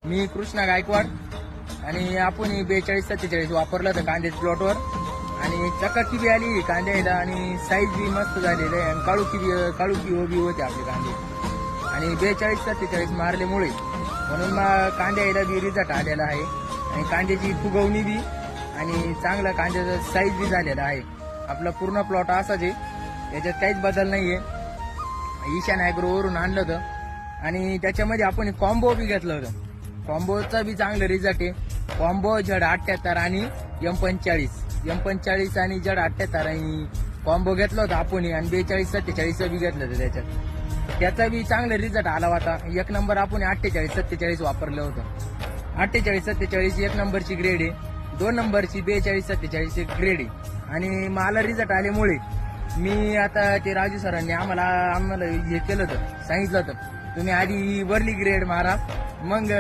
मी कृष्णा गायकवाड आणि आपण 42-47 वापरलं होतं कांद्याच्या प्लॉटवर आणि चकाकी बी आली कांद्याला आणि साईज बी मस्त झालेली आहे आणि काळुकी बी होते आपले कांदे आणि 42-47 मारल्यामुळे म्हणून मग कांद्याला बी रिझल्ट आलेला आहे आणि कांद्याची फुगवणी बी आणि चांगला कांद्याचा साईज बी झालेला आहे. आपला पूर्ण प्लॉट असाच आहे, याच्यात काहीच बदल नाहीये. ईशान ॲग्रोवरून आणलं होतं आणि त्याच्यामध्ये आपण कॉम्बो बी घेतलं होतं. कॉम्बोचा बी चांगलं रिझल्ट आहे. कॉम्बो जड 78 आणि M45 आणि जड 78 आणि कॉम्बो घेतला होता आपण आणि 42-47 बी घेतलं होतं त्याचा बी चांगला रिझल्ट आला होता. एक नंबर आपण 48-47 वापरलं होतं. 48-47 एक नंबरची ग्रेड आहे, 2 नंबरची 42-47 ग्रेड आहे आणि मला रिझल्ट आल्यामुळे मी आता ते राजू सरांनी आम्हाला हे केलं होतं, सांगितलं होतं तुम्ही आधी वरली ग्रेड मारा मग